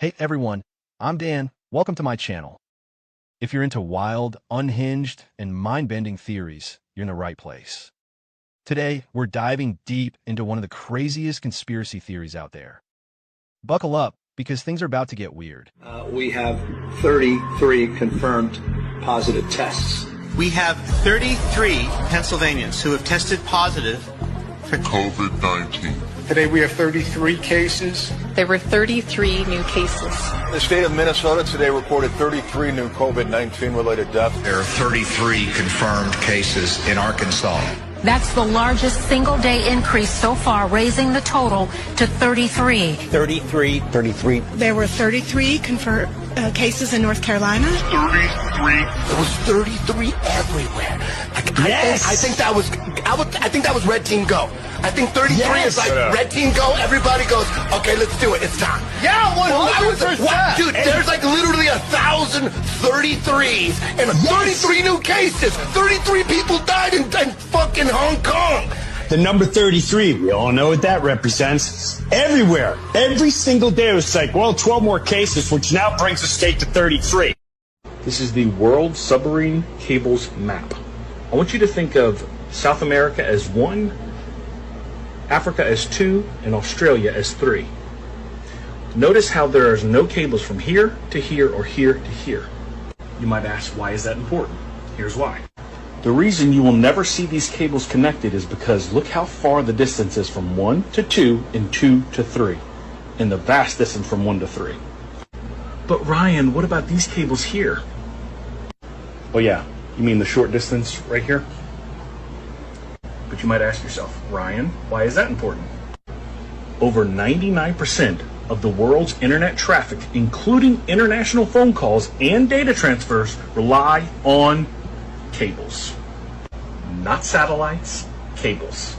Hey everyone, I'm Dan. Welcome to my channel. If you're into wild, unhinged, and mind-bending theories, you're in the right place. Today, we're diving deep into one of the craziest conspiracy theories out there. Buckle up, because things are about to get weird. We have 33 confirmed positive tests. We have 33 Pennsylvanians who have tested positive for COVID-19. Today we have 33 cases. There were 33 new cases. The state of Minnesota today reported 33 new COVID-19 related deaths. There are 33 confirmed cases in Arkansas. That's the largest single-day increase so far, raising the total to 33. 33. There were 33 confirmed cases in North Carolina. 33. There was 33 everywhere. Yes. I think that was Red Team Go. I think 33 is like Red Team Go. Everybody goes, okay, let's do it. It's time. Yeah, 100%. Dude, there's like literally 1,000 33s and 33 new cases. 33 people died in fucking Hong Kong. The number 33, we all know what that represents. Everywhere, every single day it was like, well, 12 more cases, which now brings the state to 33. This is the World Submarine Cables Map. I want you to think of South America as 1, Africa as 2, and Australia as 3. Notice how there is no cables from here to here or here to here. You might ask, why is that important? Here's why. The reason you will never see these cables connected is because look how far the distance is from 1 to 2 and 2 to 3, and the vast distance from 1 to 3. But Ryan, what about these cables here? Oh yeah, you mean the short distance right here? But you might ask yourself, Ryan, why is that important? Over 99% of the world's internet traffic, including international phone calls and data transfers, rely on cables. Not satellites, cables.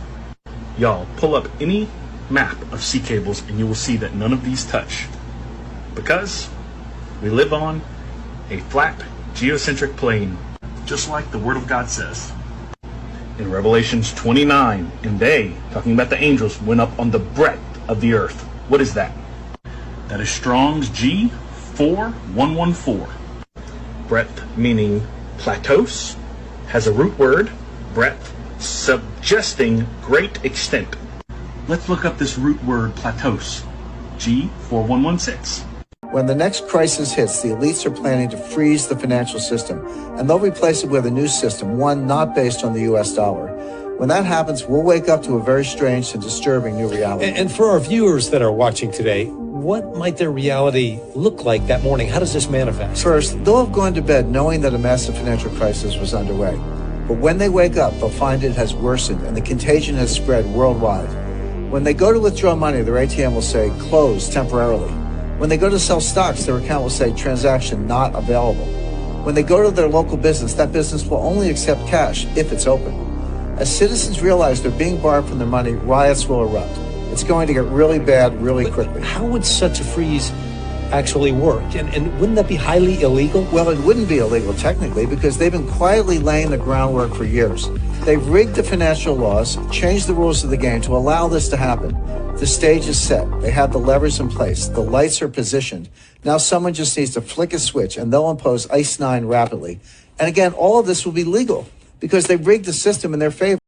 Y'all, pull up any map of sea cables and you will see that none of these touch. Because we live on a flat, geocentric plane, just like the Word of God says. In Revelations 29, and they, talking about the angels, went up on the breadth of the earth. What is that? That is Strong's G4114. Breadth meaning plateaus, has a root word, breadth, suggesting great extent. Let's look up this root word plateaus, G4116. When the next crisis hits, the elites are planning to freeze the financial system, and they'll replace it with a new system, one not based on the U.S. dollar. When that happens, we'll wake up to a very strange and disturbing new reality. And for our viewers that are watching today, what might their reality look like that morning? How does this manifest? First, they'll have gone to bed knowing that a massive financial crisis was underway. But when they wake up, they'll find it has worsened and the contagion has spread worldwide. When they go to withdraw money, their ATM will say, closed temporarily. When they go to sell stocks, their account will say, transaction not available. When they go to their local business, that business will only accept cash if it's open. As citizens realize they're being barred from their money, riots will erupt. It's going to get really bad really quickly. How would such a freeze actually work? And wouldn't that be highly illegal? Well, it wouldn't be illegal technically because they've been quietly laying the groundwork for years. They've rigged the financial laws, changed the rules of the game to allow this to happen. The stage is set. They have the levers in place. The lights are positioned. Now someone just needs to flick a switch and they'll impose Ice 9 rapidly. And again, all of this will be legal because they've rigged the system in their favor.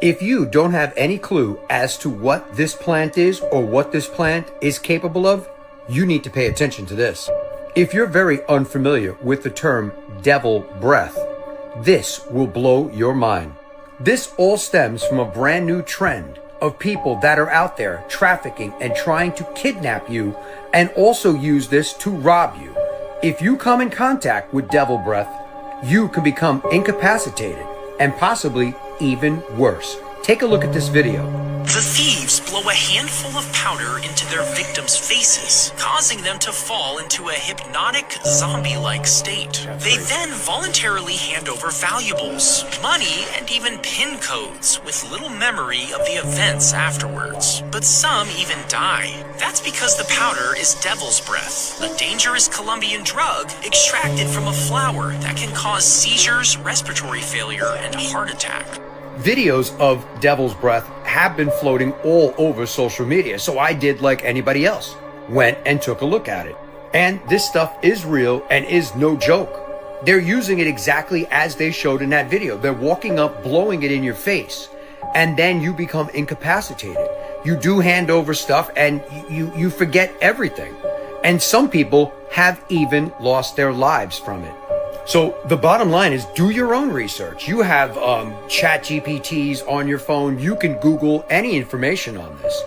If you don't have any clue as to what this plant is or what this plant is capable of, you need to pay attention to this. If you're very unfamiliar with the term devil breath, this will blow your mind. This all stems from a brand new trend of people that are out there trafficking and trying to kidnap you and also use this to rob you. If you come in contact with devil breath, you can become incapacitated and possibly even worse. Take a look at this video. The thieves blow a handful of powder into their victims' faces, causing them to fall into a hypnotic, zombie-like state. They then voluntarily hand over valuables, money, and even PIN codes with little memory of the events afterwards. But some even die. That's because the powder is devil's breath, a dangerous Colombian drug extracted from a flower that can cause seizures, respiratory failure, and a heart attack. Videos of devil's breath have been floating all over social media, so I did like anybody else. Went and took a look at it. And this stuff is real and is no joke. They're using it exactly as they showed in that video. They're walking up, blowing it in your face, and then you become incapacitated. You do hand over stuff and you forget everything. And some people have even lost their lives from it. So the bottom line is, do your own research. You have chat GPTs on your phone. You can Google any information on this.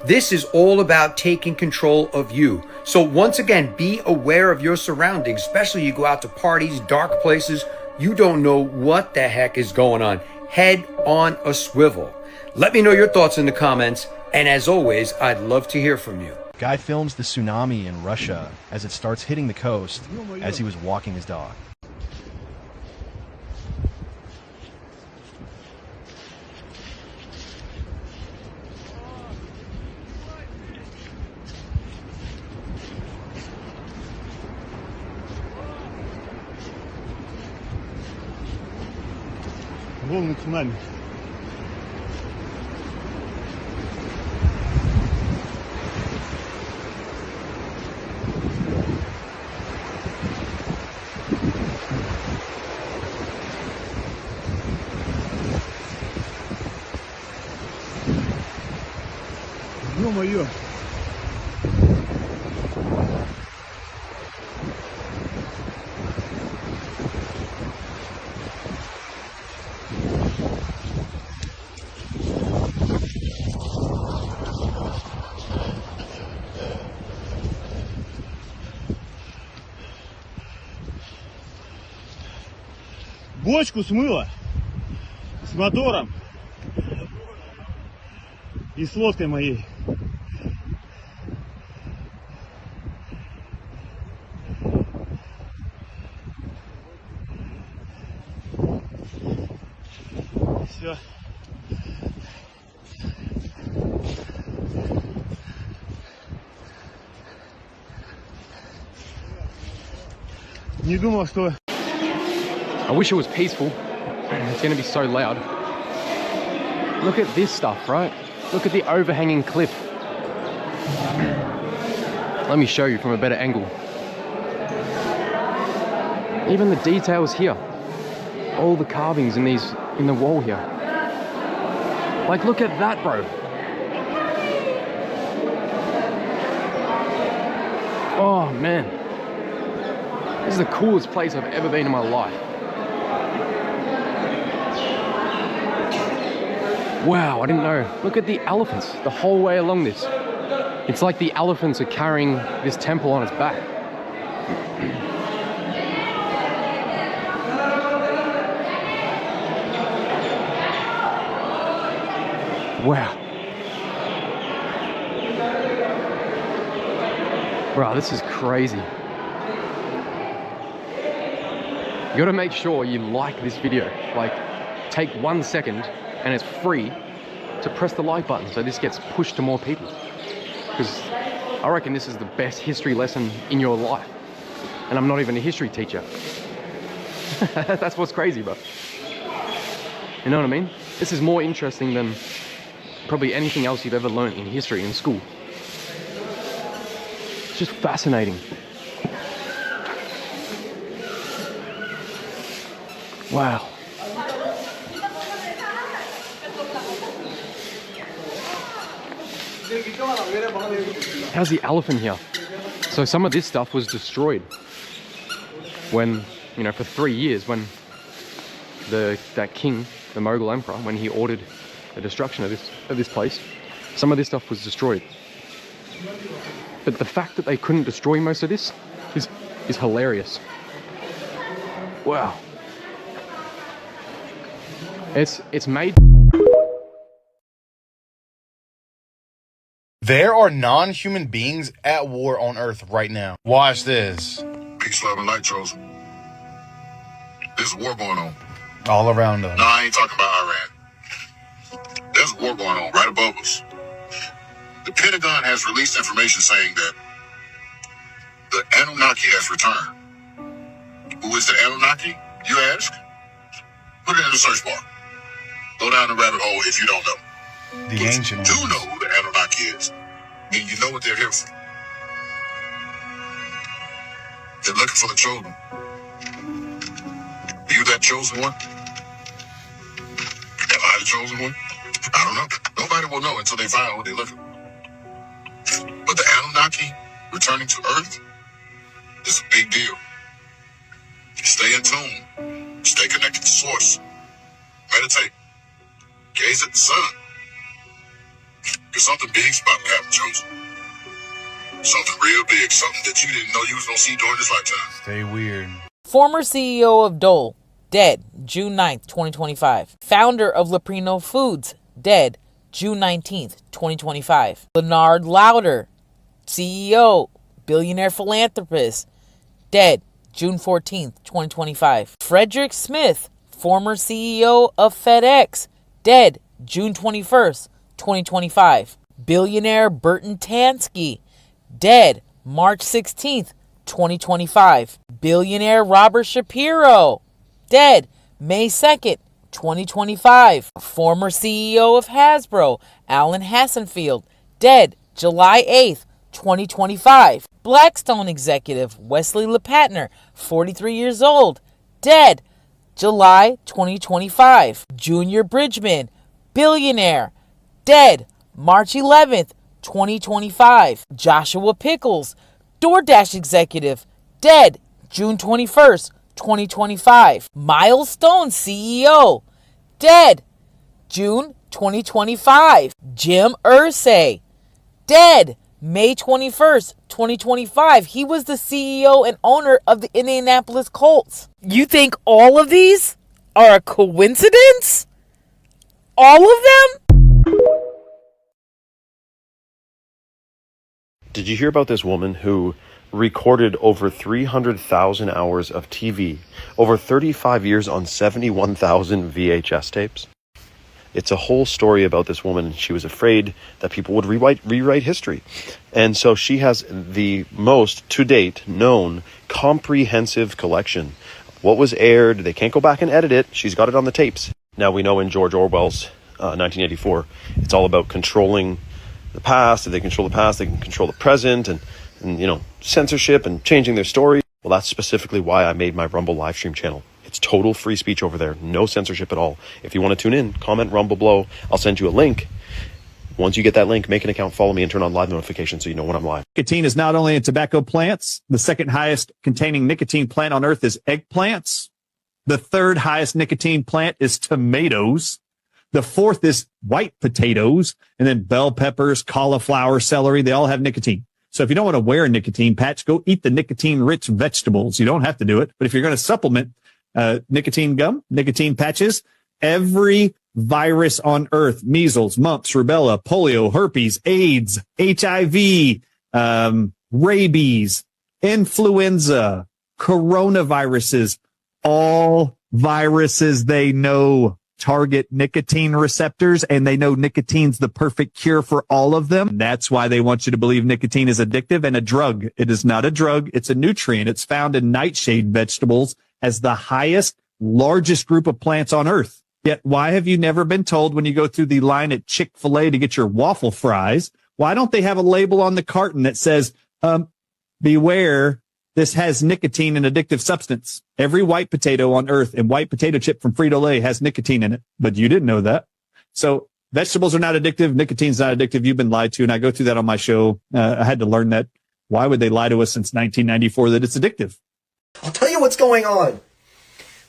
This is all about taking control of you. So once again, be aware of your surroundings, especially you go out to parties, dark places. You don't know what the heck is going on. Head on a swivel. Let me know your thoughts in the comments. And as always, I'd love to hear from you. Guy films the tsunami in Russia as it starts hitting the coast as he was walking his dog. Волны цунами. Ё-моё! Бочку смыло с мотором и с лодкой моей. Все. Не думал, что... I wish it was peaceful. It's going to be so loud. Look at this stuff, right? Look at the overhanging cliff. Let me show you from a better angle. Even the details here. All the carvings in the wall here. Like, look at that, bro. Oh, man. This is the coolest place I've ever been in my life. Wow, I didn't know. Look at the elephants the whole way along this. It's like the elephants are carrying this temple on its back. Wow. Bro, this is crazy. You gotta make sure you like this video. Like, take 1 second, and it's free to press the like button so this gets pushed to more people. Because I reckon this is the best history lesson in your life. And I'm not even a history teacher. That's what's crazy, bro. You know what I mean? This is more interesting than probably anything else you've ever learned in history in school. It's just fascinating. Wow. How's the elephant here? So some of this stuff was destroyed when, you know, for 3 years, when that king, the Mughal emperor, when he ordered the destruction of this place, some of this stuff was destroyed. But the fact that they couldn't destroy most of this is hilarious. Wow. It's made. There are non-human beings at war on Earth right now. Watch this. Peace, love, and light, chosen. There's a war going on. All around us. No, I ain't talking about Iran. There's a war going on right above us. The Pentagon has released information saying that the Anunnaki has returned. Who is the Anunnaki, you ask? Put it in the search bar. Go down the rabbit hole if you don't know. The but ancient you do ones. know who the Anunnaki is, and you know what they're here for. They're looking for the chosen. Are you that chosen one? Am I the chosen one? I don't know. Nobody will know until they find what they're looking for. But the Anunnaki returning to Earth is a big deal. Stay in tune. Stay connected to Source. Meditate. Gaze at the sun. Because something big's about to happen, chosen. Something real big. Something that you didn't know you was going to see during this lifetime. Stay weird. Former CEO of Dole, dead June 9th, 2025. Founder of Leprino Foods, dead June 19th, 2025. Leonard Lauder, CEO, billionaire philanthropist, dead June 14th, 2025. Frederick Smith, former CEO of FedEx, dead June 21st, 2025. Billionaire Burton Tansky, dead March 16th, 2025. Billionaire Robert Shapiro, dead May 2nd, 2025. Former CEO of Hasbro, Alan Hassenfield, dead July 8th, 2025. Blackstone executive Wesley LePatner, 43 years old, dead July 2025. Junior Bridgman, billionaire, dead March 11th, 2025. Joshua Pickles, DoorDash executive, dead June 21st, 2025. Milestone CEO, dead June 2025. Jim Irsay, dead May 21st, 2025. He was the CEO and owner of the Indianapolis Colts. You think all of these are a coincidence? All of them? Did you hear about this woman who recorded over 300,000 hours of TV, over 35 years on 71,000 VHS tapes? It's a whole story about this woman. She was afraid that people would rewrite history. And so she has the most, to date, known comprehensive collection. What was aired, they can't go back and edit it. She's got it on the tapes. Now we know in George Orwell's 1984, it's all about controlling the past. If they control the past, they can control the present and censorship and changing their story. Well, that's specifically why I made my Rumble live stream channel. It's total free speech over there. No censorship at all. If you want to tune in, comment Rumble below. I'll send you a link. Once you get that link, make an account, follow me, and turn on live notifications so you know when I'm live. Nicotine is not only in tobacco plants. The second highest containing nicotine plant on earth is eggplants. The third highest nicotine plant is tomatoes. The fourth is white potatoes. And then bell peppers, cauliflower, celery, they all have nicotine. So if you don't want to wear a nicotine patch, go eat the nicotine-rich vegetables. You don't have to do it. But if you're going to supplement nicotine gum, nicotine patches, every virus on earth, measles, mumps, rubella, polio, herpes, AIDS, HIV, rabies, influenza, coronaviruses, all viruses they know target nicotine receptors, and they know nicotine's the perfect cure for all of them. That's why they want you to believe nicotine is addictive and a drug. It is not a drug. It's a nutrient. It's found in nightshade vegetables as the highest, largest group of plants on earth. Yet why have you never been told when you go through the line at Chick-fil-A to get your waffle fries, why don't they have a label on the carton that says, beware, this has nicotine, an addictive substance. Every white potato on earth and white potato chip from Frito-Lay has nicotine in it, but you didn't know that. So vegetables are not addictive. Nicotine's not addictive. You've been lied to, and I go through that on my show. I had to learn that. Why would they lie to us since 1994 that it's addictive? I'll tell you what's going on.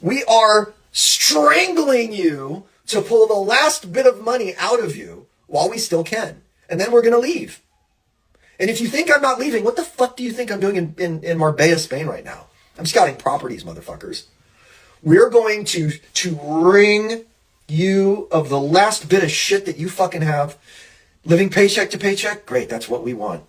We are strangling you to pull the last bit of money out of you while we still can. And then we're going to leave. And if you think I'm not leaving, what the fuck do you think I'm doing in Marbella, Spain right now? I'm scouting properties, motherfuckers. We're going to wring you of the last bit of shit that you fucking have. Living paycheck to paycheck? Great, that's what we want.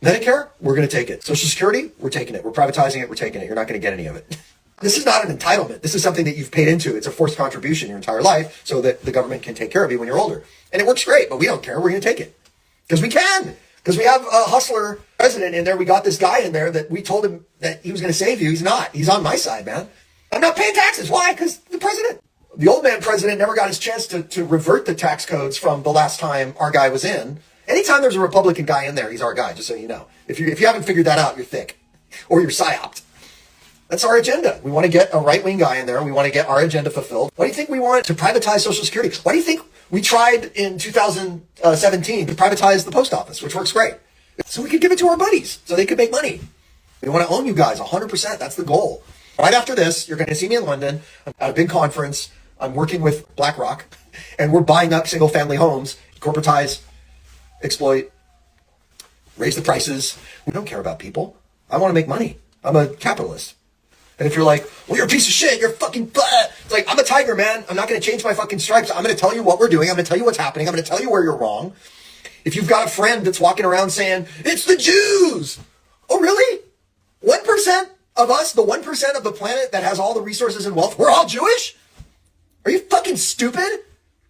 Medicare? We're going to take it. Social Security? We're taking it. We're privatizing it. We're taking it. You're not going to get any of it. This is not an entitlement. This is something that you've paid into. It's a forced contribution your entire life so that the government can take care of you when you're older. And it works great, but we don't care. We're going to take it. Because we can. Because we have a hustler president in there. We got this guy in there that we told him that he was going to save you. He's not. He's on my side, man. I'm not paying taxes. Why? Because the president. The old man president never got his chance to revert the tax codes from the last time our guy was in. Anytime there's a Republican guy in there, he's our guy, just so you know. If you haven't figured that out, you're thick. or you're psyoped. That's our agenda. We want to get a right-wing guy in there. We want to get our agenda fulfilled. Why do you think we want to privatize Social Security? Why do you think we tried in 2017 to privatize the post office, which works great? So we could give it to our buddies so they could make money. We want to own you guys 100%. That's the goal. Right after this, you're going to see me in London at a big conference. I'm working with BlackRock, and we're buying up single-family homes, corporatize, exploit, raise the prices. We don't care about people. I want to make money. I'm a capitalist. And if you're like, well, you're a piece of shit, you're fucking blah. It's like, I'm a tiger, man. I'm not going to change my fucking stripes. I'm going to tell you what we're doing. I'm going to tell you what's happening. I'm going to tell you where you're wrong. If you've got a friend that's walking around saying, it's the Jews. Oh, really? 1% of us, the 1% of the planet that has all the resources and wealth, we're all Jewish? Are you fucking stupid?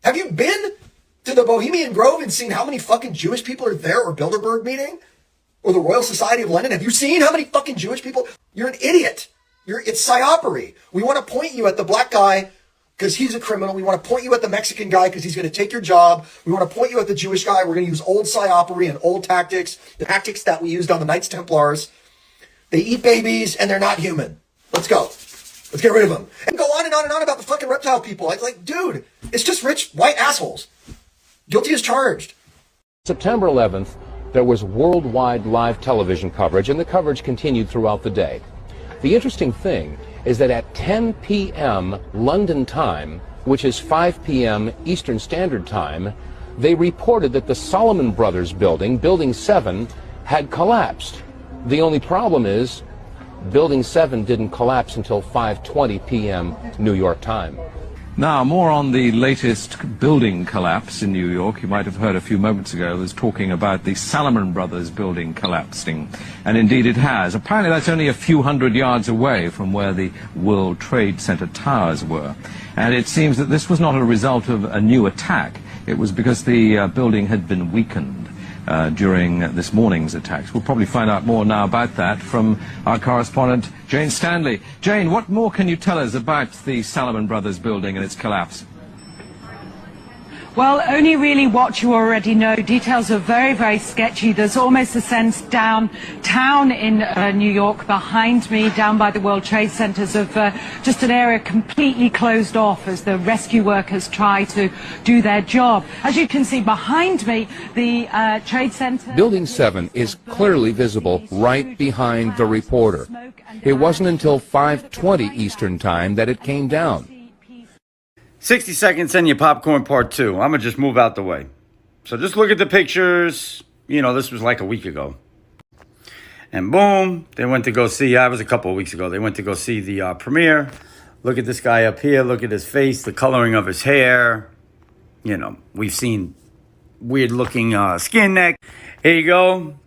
Have you been to the Bohemian Grove and seen how many fucking Jewish people are there, or Bilderberg meeting? Or the Royal Society of London? Have you seen how many fucking Jewish people? You're an idiot. It's psyopery. We want to point you at the black guy because he's a criminal. We want to point you at the Mexican guy because he's going to take your job. We want to point you at the Jewish guy. We're going to use old psyopery and old tactics, the tactics that we used on the Knights Templars. They eat babies and they're not human. Let's go. Let's get rid of them. And go on and on and on about the fucking reptile people. Like, dude, it's just rich white assholes. Guilty as charged. September 11th, there was worldwide live television coverage, and the coverage continued throughout the day. The interesting thing is that at 10 p.m. London time, which is 5 p.m. Eastern Standard Time, they reported that the Salomon Brothers building, Building 7, had collapsed. The only problem is Building 7 didn't collapse until 5:20 p.m. New York time. Now, more on the latest building collapse in New York. You might have heard a few moments ago, I was talking about the Salomon Brothers building collapsing. And indeed it has. Apparently that's only a few hundred yards away from where the World Trade Center towers were. And it seems that this was not a result of a new attack. It was because the building had been weakened during this morning's attacks. We'll probably find out more now about that from our correspondent, Jane Stanley. Jane, what more can you tell us about the Salomon Brothers building and its collapse? Well, only really what you already know. Details are very, very sketchy. There's almost a sense downtown in New York behind me, down by the World Trade Centers, of just an area completely closed off as the rescue workers try to do their job. As you can see behind me, the Trade Center... Building 7 is clearly visible right behind the reporter. It wasn't until 5:20 Eastern Time that it came down. 60 seconds and your popcorn part 2. I'm going to just move out the way. So just look at the pictures. You know, this was like a week ago. And boom, they went to go see, it was a couple of weeks ago, they went to go see the premiere. Look at this guy up here. Look at his face, the coloring of his hair. You know, we've seen weird looking skin neck. Here you go.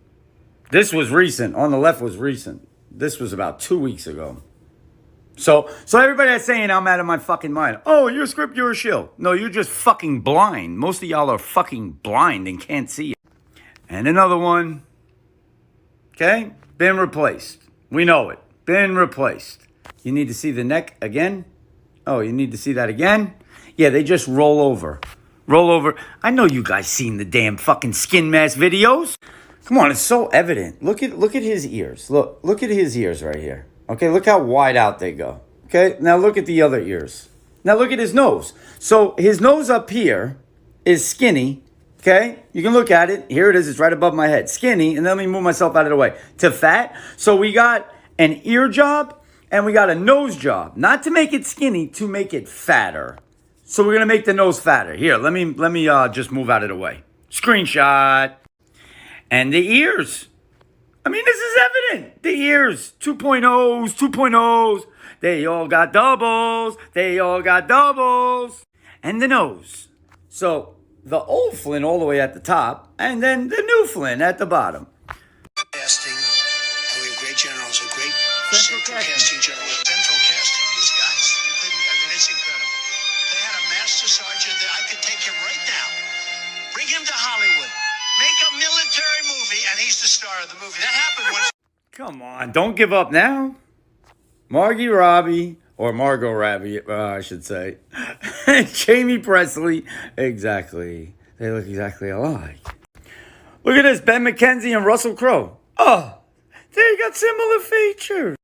This was recent. On the left was recent. This was about 2 weeks ago. So everybody that's saying I'm out of my fucking mind. Oh, you're a script, you're a shill. No, you're just fucking blind. Most of y'all are fucking blind and can't see it. And another one. Okay? Been replaced. We know it. Been replaced. You need to see the neck again? Oh, you need to see that again? Yeah, they just roll over. Roll over. I know you guys seen the damn fucking skin mask videos. Come on, it's so evident. Look at his ears. Look at his ears right here. Okay, look how wide out they go. Okay, now look at the other ears. Now look at his nose. So his nose up here is skinny. Okay, you can look at it. Here it is. It's right above my head. Skinny. And then let me move myself out of the way. To fat. So we got an ear job and we got a nose job. Not to make it skinny, to make it fatter. So we're going to make the nose fatter. Here, let me just move out of the way. Screenshot. And the ears. I mean, this is evident. The ears, 2.0s, 2.0s. They all got doubles. They all got doubles. And the nose. So the old Flynn all the way at the top, and then the new Flynn at the bottom. Casting, and we have great generals, a great central casting general. Central casting, these guys, you couldn't, I mean, it's incredible. They had a master sergeant that I could take him right now. Bring him to Hollywood. Make a military movie, and he's the star of the movie. That happened once. Come on, don't give up now. Margot Robbie, or Margot Robbie, I should say. Jamie Presley. Exactly. They look exactly alike. Look at this, Ben McKenzie and Russell Crowe. Oh, there you got similar features.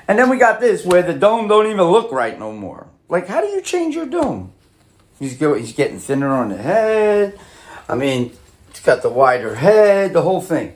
And then we got this where the dome don't even look right no more. Like, how do you change your dome? He's getting thinner on the head. I mean, he's got the wider head, the whole thing.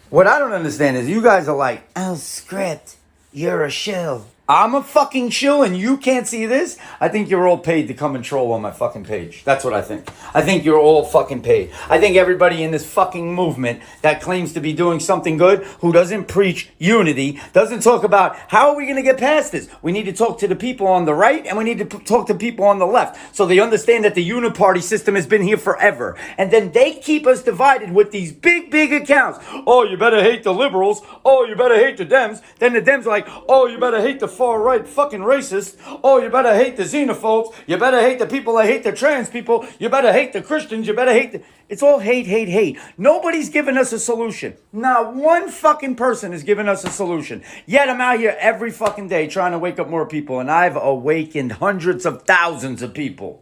What I don't understand is you guys are like, oh, script, you're a shill. I'm a fucking shill and you can't see this? I think you're all paid to come and troll on my fucking page. That's what I think. I think you're all fucking paid. I think everybody in this fucking movement that claims to be doing something good, who doesn't preach unity, doesn't talk about how are we going to get past this? We need to talk to the people on the right and we need to talk to people on the left so they understand that the uniparty system has been here forever. And then they keep us divided with these big accounts. Oh, you better hate the liberals. Oh, you better hate the Dems. Then the Dems are like, oh, you better hate the far right fucking racist. Oh, you better hate the xenophobes. You better hate the people that hate the trans people. You better hate the Christians. You better hate the... It's all hate. Nobody's giving us a solution. Not one fucking person is giving us a solution. Yet I'm out here every fucking day trying to wake up more people, and I've awakened hundreds of thousands of people.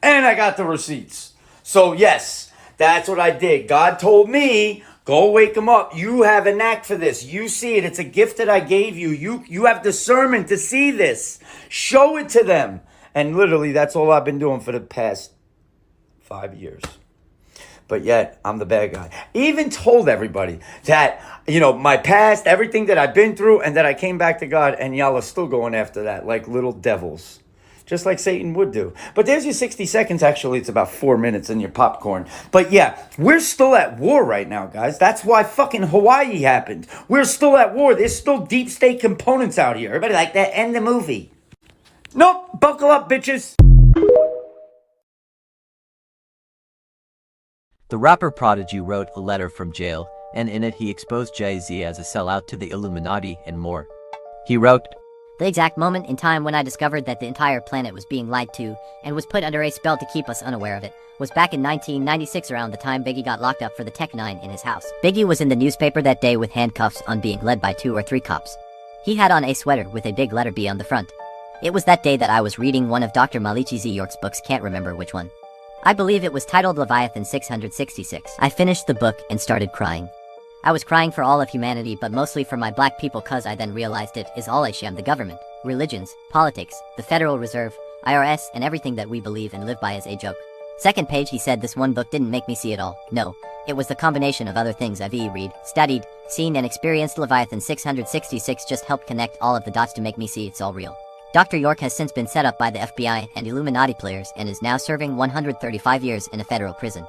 And I got the receipts. So yes, that's what I did. God told me, go wake them up. You have a knack for this. You see it. It's a gift that I gave you. You have discernment to see this. Show it to them. And literally, that's all I've been doing for the past 5 years. But yet, I'm the bad guy. Even told everybody that, my past, everything that I've been through, and that I came back to God, and y'all are still going after that like little devils. Just like Satan would do. But there's your 60 seconds. Actually, it's about 4 minutes in your popcorn. But yeah, we're still at war right now, guys. That's why fucking Hawaii happened. We're still at war. There's still deep state components out here. Everybody like that. End the movie. Nope. Buckle up, bitches. The rapper Prodigy wrote a letter from jail, and in it he exposed Jay-Z as a sellout to the Illuminati and more. He wrote, "The exact moment in time when I discovered that the entire planet was being lied to and was put under a spell to keep us unaware of it was back in 1996, around the time Biggie got locked up for the Tech 9 in his house. Biggie was in the newspaper that day with handcuffs on, being led by 2 or 3 cops. He had on a sweater with a big letter B on the front. It was that day that I was reading one of Dr. Malichi Z. York's books, can't remember which one. I believe it was titled Leviathan 666. I finished the book and started crying. I was crying for all of humanity, but mostly for my black people, cause I then realized it is all a sham. The government, religions, politics, the Federal Reserve, IRS, and everything that we believe and live by is a joke. Second page, he said this one book didn't make me see it all. No, it was the combination of other things I've read, studied, seen, and experienced. Leviathan 666 just helped connect all of the dots to make me see it's all real. Dr. York has since been set up by the FBI and Illuminati players and is now serving 135 years in a federal prison.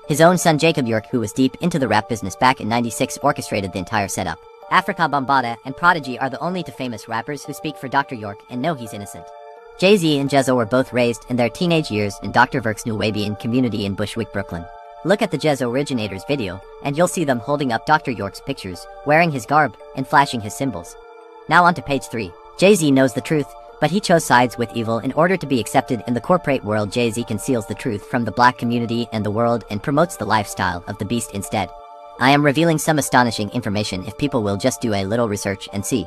His own son Jacob York, who was deep into the rap business back in '96, orchestrated the entire setup. Africa Bambaataa and Prodigy are the only 2 famous rappers who speak for Dr. York and know he's innocent. Jay-Z and Jezzo were both raised in their teenage years in Dr. Verk's Nuwabian community in Bushwick, Brooklyn. Look at the Jezzo Originators video, and you'll see them holding up Dr. York's pictures, wearing his garb, and flashing his symbols. Now on to page 3. Jay-Z knows the truth, but he chose sides with evil in order to be accepted in the corporate world. Jay-Z conceals the truth from the black community and the world and promotes the lifestyle of the beast instead. I am revealing some astonishing information if people will just do a little research and see.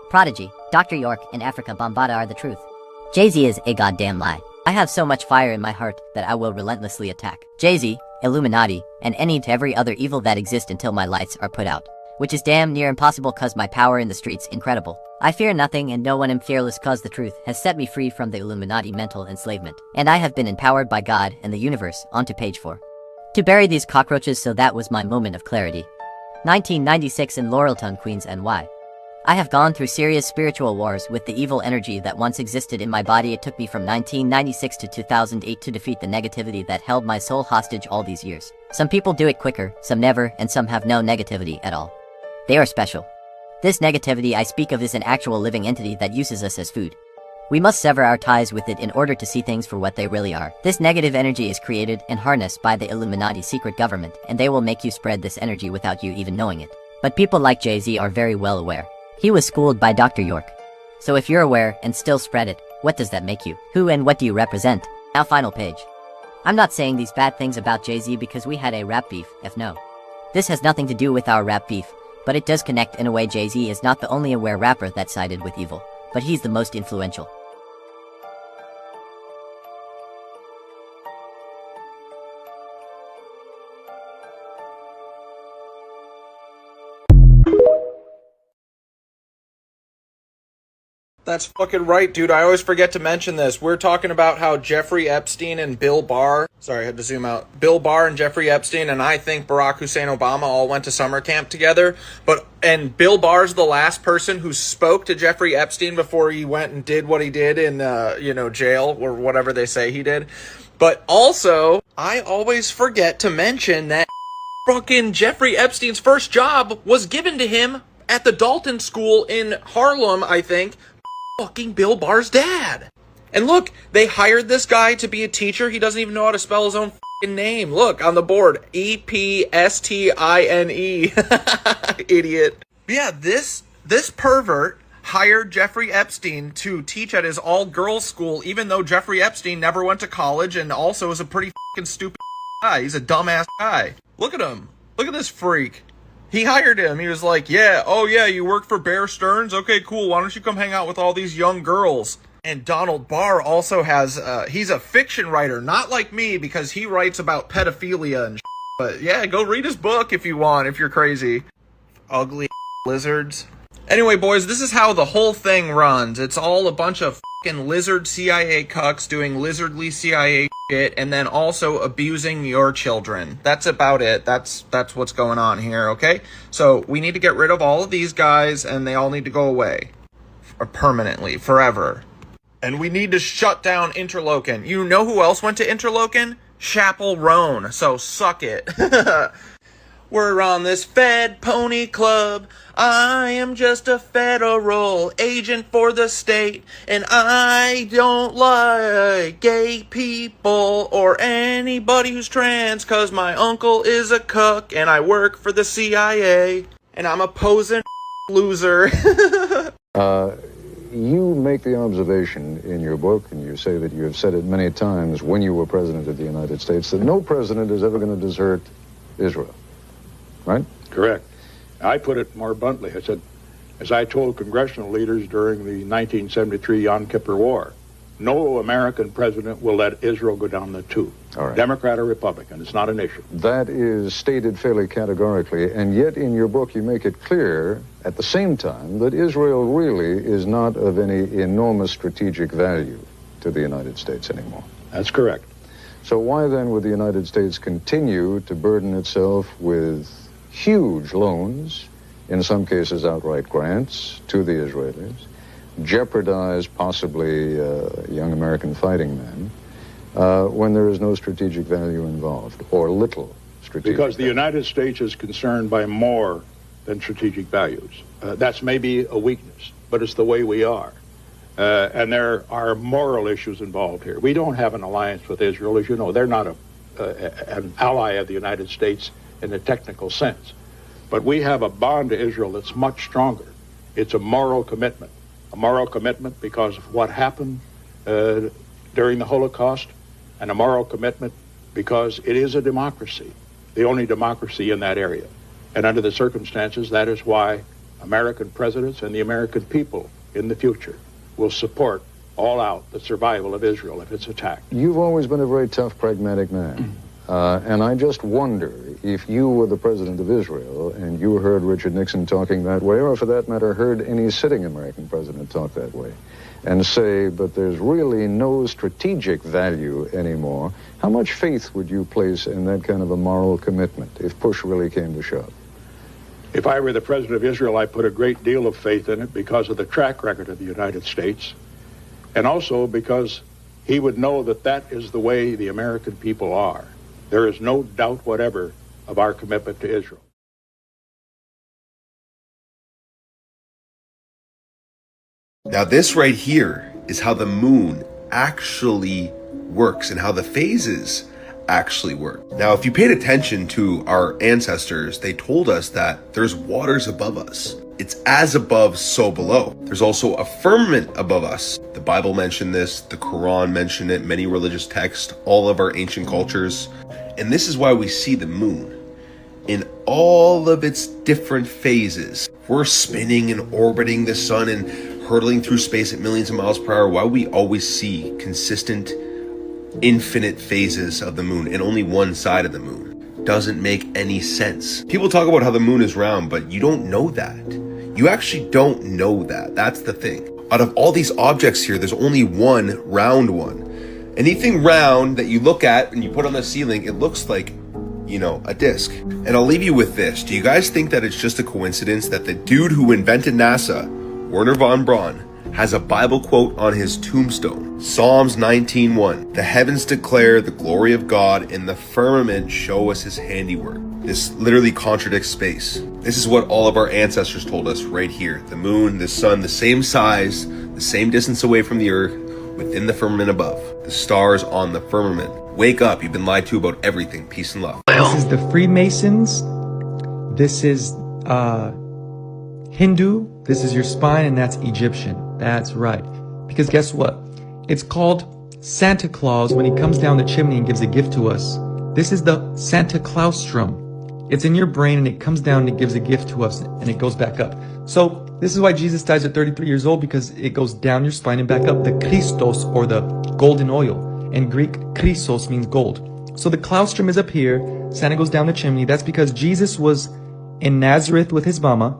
Prodigy, Dr. York, and Africa Bambaataa are the truth. Jay-Z is a goddamn lie. I have so much fire in my heart that I will relentlessly attack Jay-Z, Illuminati, and any and every other evil that exists until my lights are put out. Which is damn near impossible cause my power in the streets incredible. I fear nothing and no one, am fearless cause the truth has set me free from the Illuminati mental enslavement. And I have been empowered by God and the universe. On to page 4. To bury these cockroaches, so that was my moment of clarity. 1996 in Laurelton, Queens, NY. I have gone through serious spiritual wars with the evil energy that once existed in my body. It took me from 1996 to 2008 to defeat the negativity that held my soul hostage all these years. Some people do it quicker, some never, and some have no negativity at all. They are special. This negativity I speak of is an actual living entity that uses us as food. We must sever our ties with it in order to see things for what they really are. This negative energy is created and harnessed by the Illuminati secret government, and they will make you spread this energy without you even knowing it. But people like Jay-Z are very well aware. He was schooled by Dr. York. So if you're aware and still spread it, what does that make you? Who and what do you represent? Now final page. I'm not saying these bad things about Jay-Z because we had a rap beef, no. This has nothing to do with our rap beef, but it does connect in a way. Jay-Z is not the only aware rapper that sided with evil, but he's the most influential. That's fucking right, dude. I always forget to mention this. We're talking about how Jeffrey Epstein and Bill Barr, sorry, I had to zoom out. Bill Barr and Jeffrey Epstein, and I think Barack Hussein Obama all went to summer camp together. And Bill Barr's the last person who spoke to Jeffrey Epstein before he went and did what he did in, jail or whatever they say he did. But also, I always forget to mention that fucking Jeffrey Epstein's first job was given to him at the Dalton School in Harlem, I think, fucking Bill Barr's dad. And look, they hired this guy to be a teacher. He doesn't even know how to spell his own fucking name. Look, on the board, Epstine. Idiot. But yeah, this pervert hired Jeffrey Epstein to teach at his all-girls school, even though Jeffrey Epstein never went to college and also is a pretty fucking stupid guy. He's a dumbass guy. Look at him. Look at this freak. He hired him. He was like, yeah, oh yeah, you work for Bear Stearns? Okay, cool. Why don't you come hang out with all these young girls? And Donald Barr also has, he's a fiction writer, not like me, because he writes about pedophilia and shit. But yeah, go read his book if you want, if you're crazy. Ugly lizards. Anyway, boys, this is how the whole thing runs. It's all a bunch of fucking lizard CIA cucks doing lizardly CIA shit and then also abusing your children. That's about it. That's what's going on here, okay? So we need to get rid of all of these guys and they all need to go away. Permanently, forever. And we need to shut down Interlochen. You know who else went to Interlochen? Chappell Roan. So suck it. We're on this Fed Pony Club. I am just a federal agent for the state. And I don't like gay people or anybody who's trans. Cause my uncle is a cuck and I work for the CIA. And I'm a posing loser. You make the observation in your book, and you say that you have said it many times when you were president of the United States, that no president is ever going to desert Israel. Right? Correct. I put it more bluntly. I said, as I told congressional leaders during the 1973 Yom Kippur War, no American president will let Israel go down the tube. All right. Democrat or Republican. It's not an issue. That is stated fairly categorically, and yet in your book you make it clear at the same time that Israel really is not of any enormous strategic value to the United States anymore. That's correct. So why then would the United States continue to burden itself with huge loans, in some cases outright grants, to the Israelis, jeopardize possibly young American fighting men, when there is no strategic value involved, or little strategic Because the value? United States is concerned by more than strategic values. That's maybe a weakness, but it's the way we are. And there are moral issues involved here. We don't have an alliance with Israel, as you know. They're not an ally of the United States in the technical sense. But we have a bond to Israel that's much stronger. It's a moral commitment. A moral commitment because of what happened during the Holocaust, and a moral commitment because it is a democracy, the only democracy in that area. And under the circumstances, that is why American presidents and the American people in the future will support all out the survival of Israel if it's attacked. You've always been a very tough, pragmatic man. And I just wonder if you were the president of Israel and you heard Richard Nixon talking that way, or for that matter, heard any sitting American president talk that way, and say, but there's really no strategic value anymore, how much faith would you place in that kind of a moral commitment if push really came to shove? If I were the president of Israel, I'd put a great deal of faith in it because of the track record of the United States, and also because he would know that that is the way the American people are. There is no doubt whatever of our commitment to Israel. Now this right here is how the moon actually works and how the phases actually work. Now, if you paid attention to our ancestors, they told us that there's waters above us. It's as above, so below. There's also a firmament above us. The Bible mentioned this, the Quran mentioned it, many religious texts, all of our ancient cultures. And this is why we see the moon in all of its different phases. We're spinning and orbiting the sun and hurtling through space at millions of miles per hour. Why we always see consistent, infinite phases of the moon and only one side of the moon doesn't make any sense. People talk about how the moon is round, but you don't know that. You actually don't know that. That's the thing. Out of all these objects here, there's only one round one. Anything round that you look at and you put on the ceiling, it looks like, you know, a disc. And I'll leave you with this. Do you guys think that it's just a coincidence that the dude who invented NASA, Wernher von Braun, has a Bible quote on his tombstone? Psalms 19:1. The heavens declare the glory of God, and the firmament show us his handiwork. This literally contradicts space. This is what all of our ancestors told us right here. The moon, the sun, the same size, the same distance away from the earth, within the firmament above. The stars on the firmament. Wake up, you've been lied to about everything. Peace and love. This is the Freemasons. This is Hindu. This is your spine, and that's Egyptian. That's right. Because guess what? It's called Santa Claus when he comes down the chimney and gives a gift to us. This is the Santa Claustrum. It's in your brain and it comes down and it gives a gift to us and it goes back up. So this is why Jesus dies at 33 years old, because it goes down your spine and back up. The Christos, or the golden oil. In Greek, Chrysos means gold. So the claustrum is up here. Santa goes down the chimney. That's because Jesus was in Nazareth with his mama.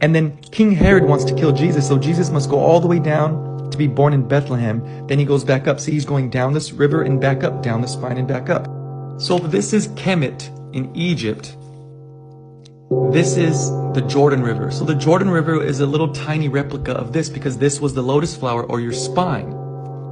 And then King Herod wants to kill Jesus. So Jesus must go all the way down to be born in Bethlehem. Then he goes back up. See, he's going down this river and back up, down the spine and back up. So this is Kemet in Egypt. This is the Jordan River. So the Jordan River is a little tiny replica of this, because this was the lotus flower, or your spine.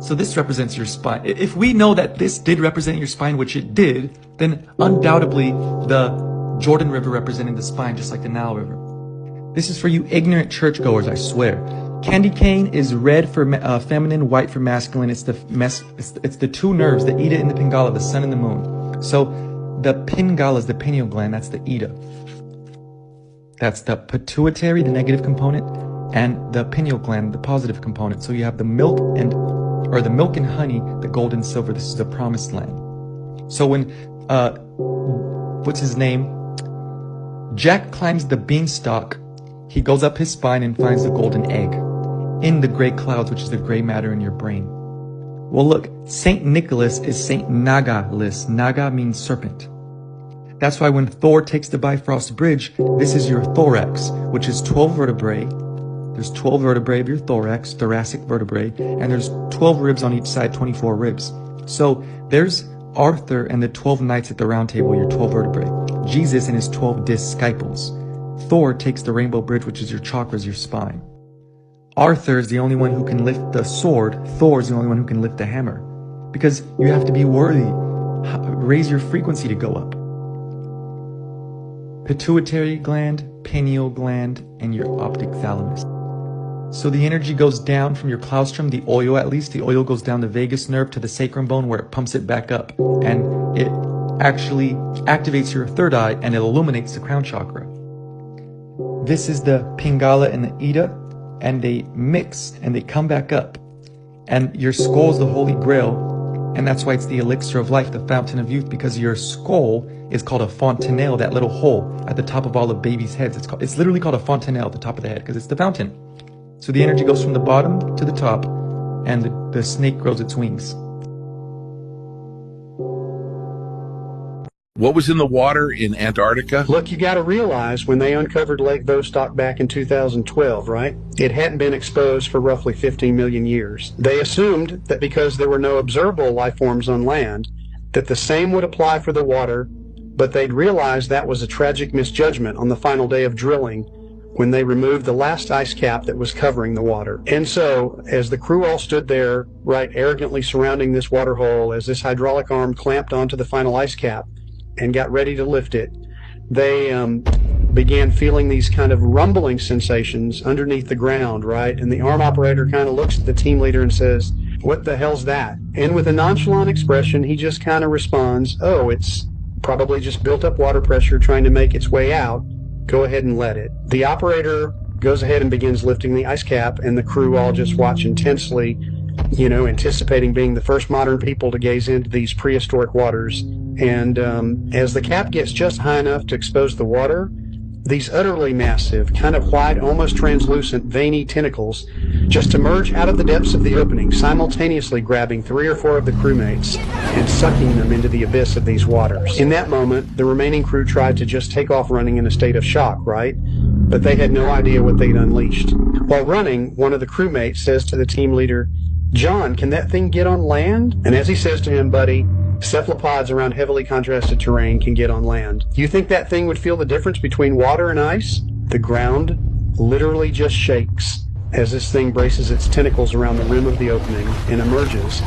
So this represents your spine. If we know that this did represent your spine, which it did, then undoubtedly the Jordan River represented the spine, just like the Nile River. This is for you ignorant churchgoers, I swear. Candy cane is red for feminine, white for masculine. It's the two nerves, the Ida and the Pingala, the sun and the moon. So the Pingala is the pineal gland, that's the Ida. That's the pituitary, the negative component, and the pineal gland, the positive component. So you have the milk and honey, the gold and silver. This is the promised land. So when, what's his name? Jack climbs the beanstalk. He goes up his spine and finds the golden egg in the gray clouds, which is the gray matter in your brain. Well, look, Saint Nicholas is Saint Nagalis. Naga means serpent. That's why when Thor takes the Bifrost Bridge, this is your thorax, which is 12 vertebrae. There's 12 vertebrae of your thorax, thoracic vertebrae, and there's 12 ribs on each side, 24 ribs. So there's Arthur and the 12 knights at the round table, your 12 vertebrae. Jesus and his 12 disciples. Thor takes the rainbow bridge, which is your chakras, your spine. Arthur is the only one who can lift the sword. Thor is the only one who can lift the hammer. Because you have to be worthy. Raise your frequency to go up. Pituitary gland, pineal gland, and your optic thalamus. So the energy goes down from your claustrum, the oil at least. The oil goes down the vagus nerve to the sacrum bone, where it pumps it back up. And it actually activates your third eye and it illuminates the crown chakra. This is the Pingala and the Ida, and they mix and they come back up. And your skull is the Holy Grail, and that's why it's the elixir of life, the fountain of youth, because your skull is called a fontanelle, that little hole at the top of all the babies' heads. It's literally called a fontanelle at the top of the head, because it's the fountain. So the energy goes from the bottom to the top, and the snake grows its wings. What was in the water in Antarctica? Look, you got to realize when they uncovered Lake Vostok back in 2012, right? It hadn't been exposed for roughly 15 million years. They assumed that because there were no observable life forms on land, that the same would apply for the water, but they'd realized that was a tragic misjudgment on the final day of drilling when they removed the last ice cap that was covering the water. And so, as the crew all stood there, right, arrogantly surrounding this water hole, as this hydraulic arm clamped onto the final ice cap and got ready to lift it, they began feeling these kind of rumbling sensations underneath the ground, right? And the arm operator kind of looks at the team leader and says, "What the hell's that?" And with a nonchalant expression, he just kind of responds, "Oh, it's probably just built up water pressure trying to make its way out. Go ahead and let it." The operator goes ahead and begins lifting the ice cap, and the crew all just watch intensely, anticipating being the first modern people to gaze into these prehistoric waters. And as the cap gets just high enough to expose the water, these utterly massive, kind of white, almost translucent, veiny tentacles just emerge out of the depths of the opening, simultaneously grabbing 3 or 4 of the crewmates and sucking them into the abyss of these waters. In that moment, the remaining crew tried to just take off running in a state of shock, right? But they had no idea what they'd unleashed. While running, one of the crewmates says to the team leader, "John, can that thing get on land?" And as he says to him, "Buddy, cephalopods around heavily contrasted terrain can get on land. You think that thing would feel the difference between water and ice?" The ground literally just shakes as this thing braces its tentacles around the rim of the opening and emerges,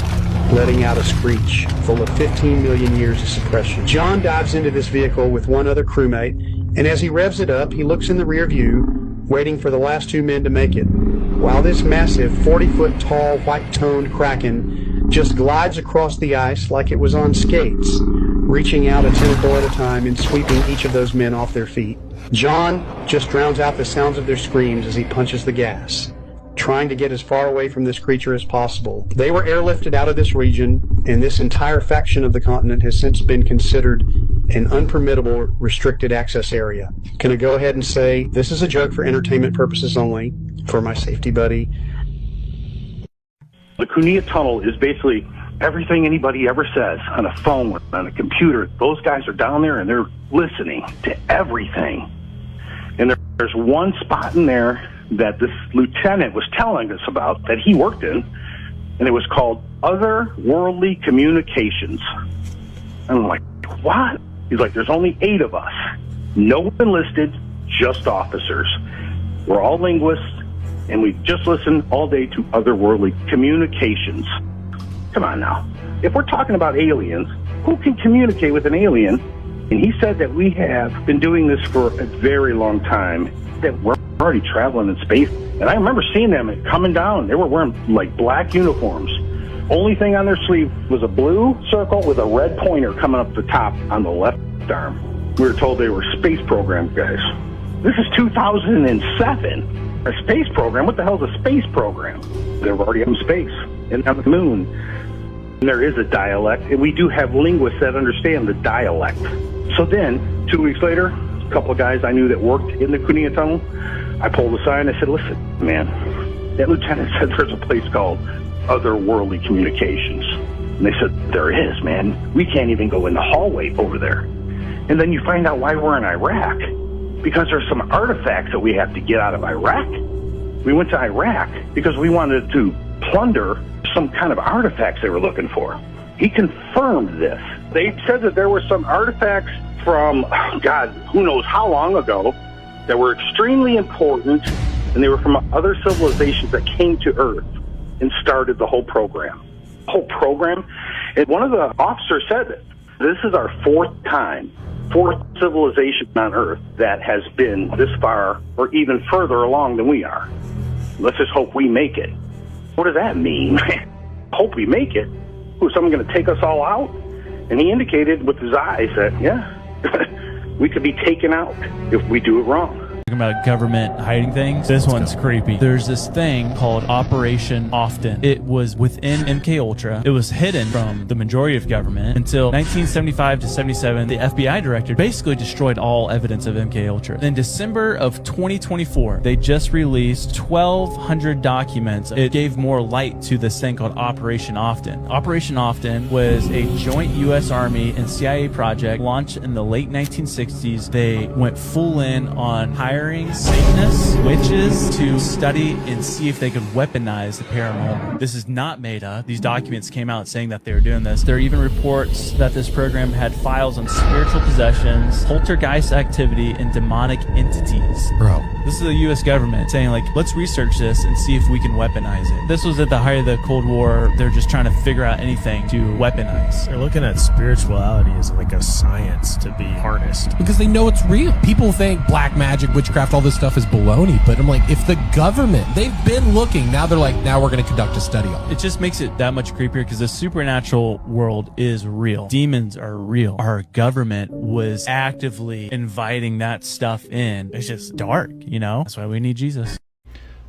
letting out a screech full of 15 million years of suppression. John dives into this vehicle with one other crewmate, and as he revs it up, he looks in the rear view, waiting for the last 2 men to make it, while this massive 40-foot tall white-toned kraken just glides across the ice like it was on skates, reaching out a tentacle at a time and sweeping each of those men off their feet. John just drowns out the sounds of their screams as he punches the gas, trying to get as far away from this creature as possible. They were airlifted out of this region, and this entire faction of the continent has since been considered an unpermittable restricted access area. Can I go ahead and say this is a joke for entertainment purposes only, for my safety buddy? The Cunha Tunnel is basically everything anybody ever says on a phone, on a computer. Those guys are down there and they're listening to everything. And there's one spot in there that this lieutenant was telling us about that he worked in, and it was called Otherworldly Communications. And I'm like, what? He's like, there's only 8 of us. No one enlisted, just officers. We're all linguists, and we just listen all day to otherworldly communications. Come on now. If we're talking about aliens, who can communicate with an alien? And he said that we have been doing this for a very long time, that we're already traveling in space. And I remember seeing them coming down. They were wearing like black uniforms. Only thing on their sleeve was a blue circle with a red pointer coming up the top on the left arm. We were told they were space program guys. This is 2007. A space program? What the hell is a space program? They're already in space and on the moon. And there is a dialect, and we do have linguists that understand the dialect. So then, 2 weeks later, a couple of guys I knew that worked in the Cunha Tunnel, I pulled aside and I said, listen, man, that lieutenant said there's a place called Otherworldly Communications. And they said, there is, man. We can't even go in the hallway over there. And then you find out why we're in Iraq. Because there's some artifacts that we have to get out of Iraq. We went to Iraq because we wanted to plunder some kind of artifacts they were looking for. He confirmed this. They said that there were some artifacts from, God, who knows how long ago, that were extremely important, and they were from other civilizations that came to Earth and started the whole program. Whole program. And one of the officers said that this is our 4th civilization on Earth that has been this far or even further along than we are. Let's just hope we make it. What does that mean? Hope we make it? Who, is someone going to take us all out? And he indicated with his eyes that, yeah, we could be taken out if we do it wrong. About government hiding things. This one's creepy. There's this thing called Operation Often. It was within MK Ultra. It was hidden from the majority of government until 1975 to 77. The FBI director basically destroyed all evidence of MK Ultra. In December of 2024, they just released 1,200 documents. It gave more light to this thing called Operation Often. Operation Often was a joint U.S. Army and CIA project launched in the late 1960s. They went full in on hiring Satanists, witches to study and see if they could weaponize the paranormal. This is not made up. These documents came out saying that they were doing this. There are even reports that this program had files on spiritual possessions, poltergeist activity, and demonic entities. Bro, this is the U.S. government saying, like, let's research this and see if we can weaponize it. This was at the height of the Cold War. They're just trying to figure out anything to weaponize. They're looking at spirituality as like a science to be harnessed. Because they know it's real. People think black magic, witchcraft, all this stuff is baloney, but I'm like, if the government, they've been looking, now they're like, now we're going to conduct a study on it. It just makes it that much creepier because the supernatural world is real. Demons are real. Our government was actively inviting that stuff in. It's just dark, you know? That's why we need Jesus.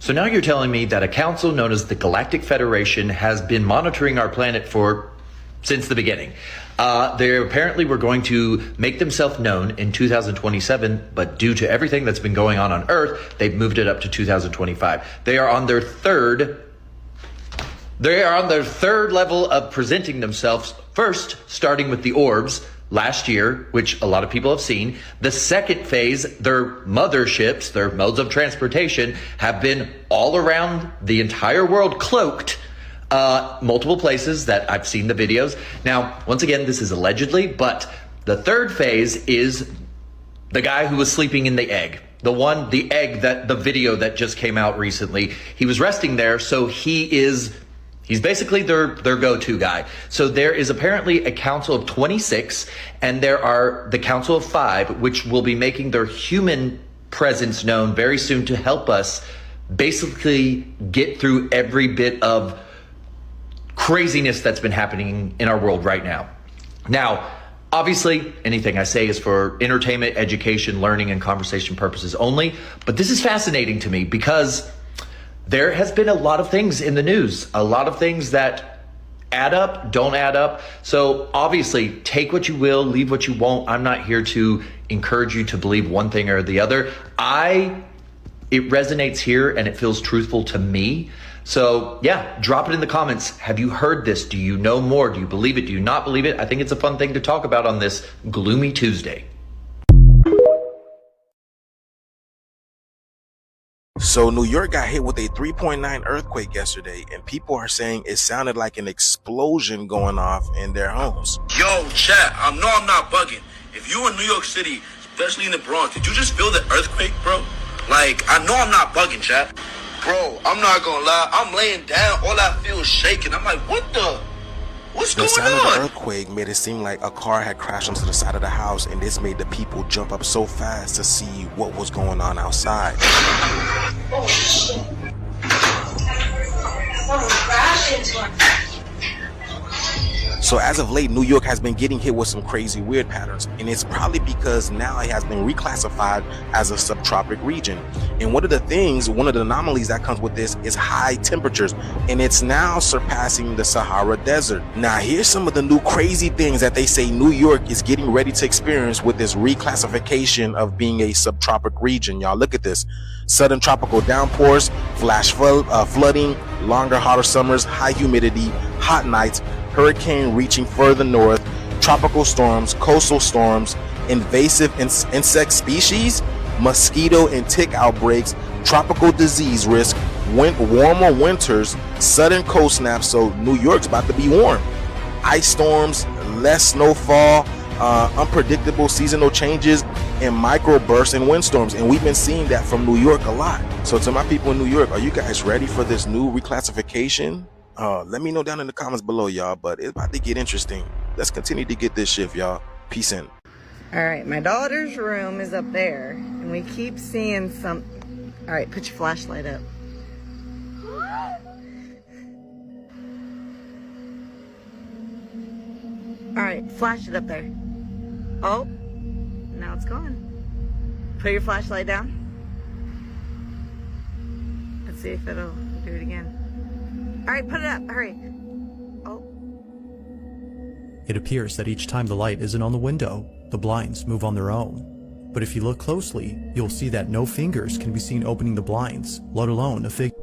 So now you're telling me that a council known as the Galactic Federation has been monitoring our planet for since the beginning. They apparently were going to make themselves known in 2027, but due to everything that's been going on Earth, they've moved it up to 2025. They are on their third level of presenting themselves, first starting with the orbs last year, which a lot of people have seen. The second phase, their motherships, their modes of transportation, have been all around the entire world, cloaked, multiple places that I've seen the videos. Now, once again, this is allegedly, but the third phase is the guy who was sleeping in the egg. The egg, that the video that just came out recently, he was resting there, so he's basically their go-to guy. So there is apparently a council of 26, and there are the council of 5, which will be making their human presence known very soon to help us basically get through every bit of craziness that's been happening in our world right now. Now, obviously, anything I say is for entertainment, education, learning, and conversation purposes only, but this is fascinating to me because there has been a lot of things in the news, a lot of things that add up, don't add up. So obviously, take what you will, leave what you won't. I'm not here to encourage you to believe one thing or the other. It resonates here and it feels truthful to me. So yeah, drop it in the comments. Have you heard this? Do you know more? Do you believe it? Do you not believe it? I think it's a fun thing to talk about on this gloomy Tuesday. So New York got hit with a 3.9 earthquake yesterday, and people are saying it sounded like an explosion going off in their homes. Yo, chat, I know I'm not bugging. If you in New York City, especially in the Bronx, did you just feel the earthquake, bro? Like, I know I'm not bugging, chat. Bro, I'm not gonna lie, I'm laying down, all I feel is shaking. I'm like, what's going on? The sound of the earthquake made it seem like a car had crashed onto the side of the house, and this made the people jump up so fast to see what was going on outside. Oh, shit. Someone crashed into him. So as of late, New York has been getting hit with some crazy weird patterns, and it's probably because now it has been reclassified as a subtropic region. And one of the anomalies that comes with this is high temperatures, and it's now surpassing the Sahara Desert. Now here's some of the new crazy things that they say New York is getting ready to experience with this reclassification of being a subtropic region. Y'all look at this. Sudden tropical downpours, flash flooding, longer hotter summers, high humidity, hot nights, hurricane reaching further north, tropical storms, coastal storms, invasive insect species, mosquito and tick outbreaks, tropical disease risk, warmer winters, sudden cold snaps. So New York's about to be warm. Ice storms, less snowfall, unpredictable seasonal changes, and microbursts and windstorms. And we've been seeing that from New York a lot. So to my people in New York, are you guys ready for this new reclassification? Let me know down in the comments below, y'all, but it's about to get interesting. Let's continue to get this shift, y'all. Peace in. All right, my daughter's room is up there, and we keep seeing some. All right, put your flashlight up. All right, flash it up there. Oh, now it's gone. Put your flashlight down. Let's see if it'll do it again. All right, put it up, hurry. Oh. It appears that each time the light isn't on the window, the blinds move on their own. But if you look closely, you'll see that no fingers can be seen opening the blinds, let alone a figure.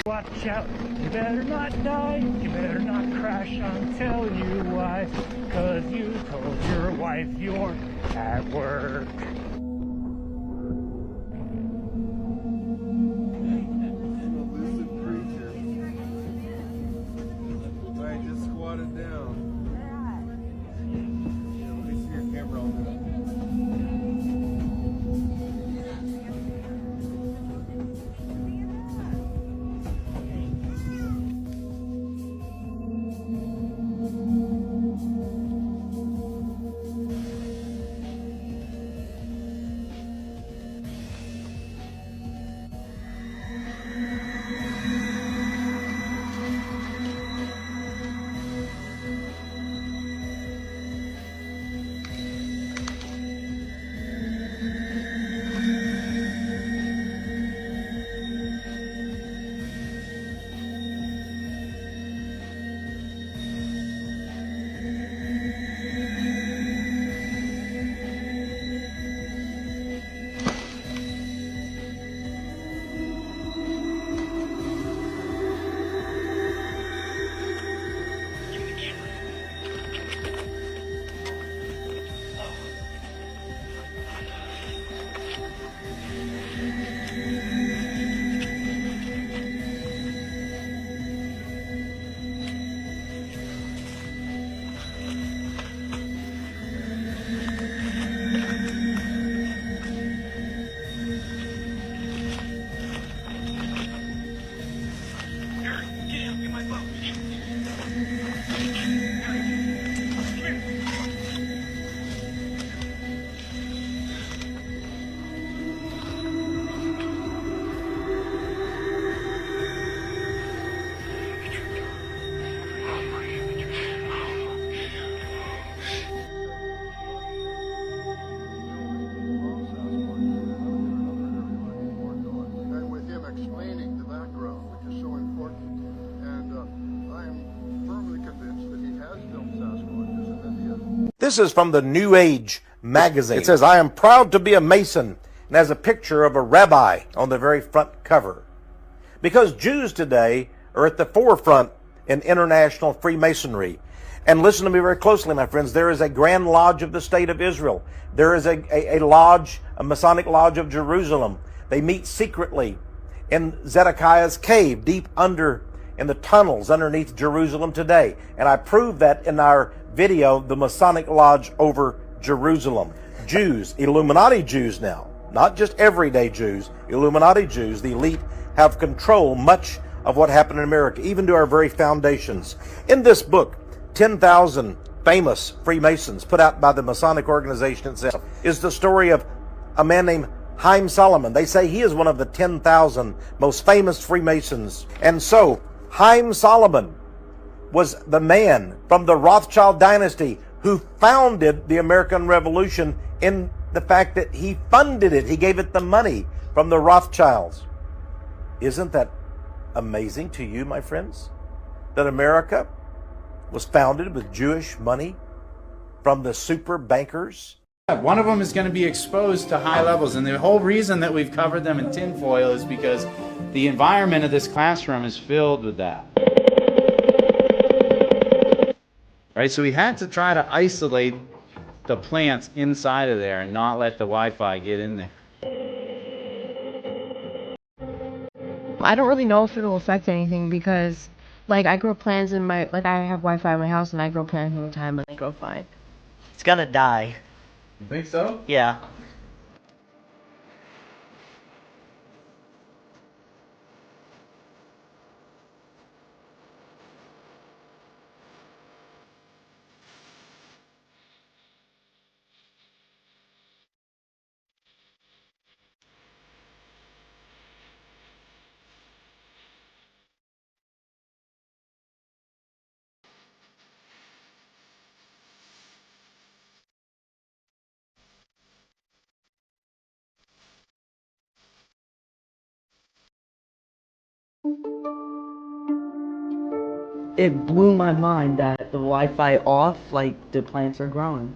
Watch out, you better not die, you better not crash, I'm telling you why, 'cause you told your wife you weren't at work. Alright, just squat it down. Yeah, let me see your camera on that. This is from the New Age magazine. It says, "I am proud to be a Mason," and has a picture of a rabbi on the very front cover. Because Jews today are at the forefront in international Freemasonry. And listen to me very closely, my friends. There is a Grand Lodge of the State of Israel. There is a lodge, a Masonic Lodge of Jerusalem. They meet secretly in Zedekiah's cave, deep under in the tunnels underneath Jerusalem today. And I proved that in our video, the Masonic Lodge over Jerusalem. Jews, Illuminati Jews now, not just everyday Jews, Illuminati Jews, the elite, have control much of what happened in America, even to our very foundations. In this book, 10,000 Famous Freemasons, put out by the Masonic organization itself, is the story of a man named Haim Solomon. They say he is one of the 10,000 most famous Freemasons. And so, Haim Solomon was the man from the Rothschild dynasty who founded the American Revolution in the fact that he funded it. He gave it the money from the Rothschilds. Isn't that amazing to you, my friends? That America was founded with Jewish money from the super bankers? One of them is going to be exposed to high levels, and the whole reason that we've covered them in tinfoil is because the environment of this classroom is filled with that. Right, so we had to try to isolate the plants inside of there and not let the Wi-Fi get in there. I don't really know if it'll affect anything because, like, I grow plants in my, like, I have Wi-Fi in my house and I grow plants all the time and they grow fine. It's gonna die. You think so? Yeah. It blew my mind that the Wi-Fi off, like, the plants are growing.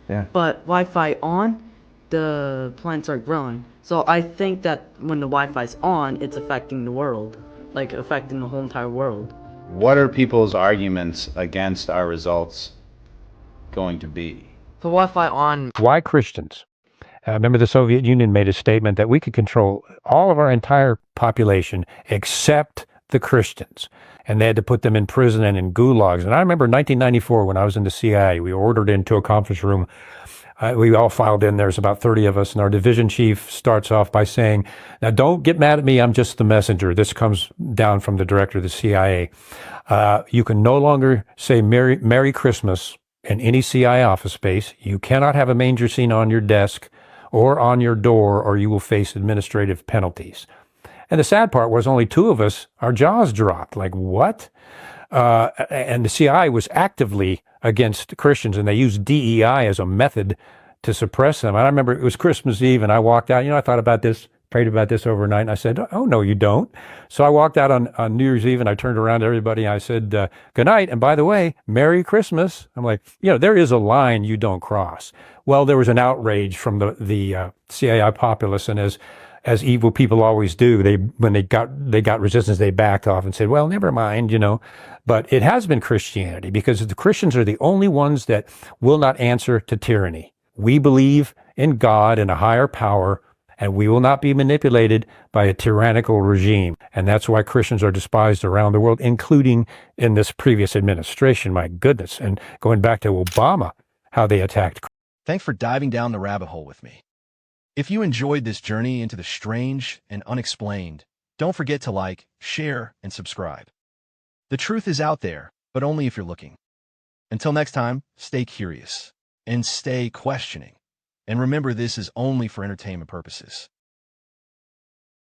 Yeah. But Wi-Fi on, the plants are growing. So I think that when the Wi-Fi's on, it's affecting the world. Like, affecting the whole entire world. What are people's arguments against our results going to be? The Wi-Fi on. Why Christians? Remember the Soviet Union made a statement that we could control all of our entire population except the Christians. And they had to put them in prison and in gulags. And I remember 1994 when I was in the CIA, we ordered into a conference room. We all filed in. There's about 30 of us. And our division chief starts off by saying, "Now don't get mad at me. I'm just the messenger." This comes down from the director of the CIA. You can no longer say Merry Christmas in any CIA office space. You cannot have a manger scene on your desk or on your door, or you will face administrative penalties. And the sad part was only two of us, our jaws dropped. Like, what? And the CIA was actively against Christians, and they used DEI as a method to suppress them. And I remember it was Christmas Eve, and I walked out. I thought about this, prayed about this overnight, and I said, "Oh, no, you don't." So I walked out on New Year's Eve, and I turned around to everybody, and I said, "Good night, and by the way, Merry Christmas." I'm like, there is a line you don't cross. Well, there was an outrage from the CIA populace, and as evil people always do, when they got resistance, they backed off and said, "Well, never mind," But it has been Christianity, because the Christians are the only ones that will not answer to tyranny. We believe in God and a higher power, and we will not be manipulated by a tyrannical regime. And that's why Christians are despised around the world, including in this previous administration. My goodness. And going back to Obama, how they attacked. Thanks for diving down the rabbit hole with me. If you enjoyed this journey into the strange and unexplained, don't forget to like, share, and subscribe. The truth is out there, but only if you're looking. Until next time, stay curious and stay questioning. And remember, this is only for entertainment purposes.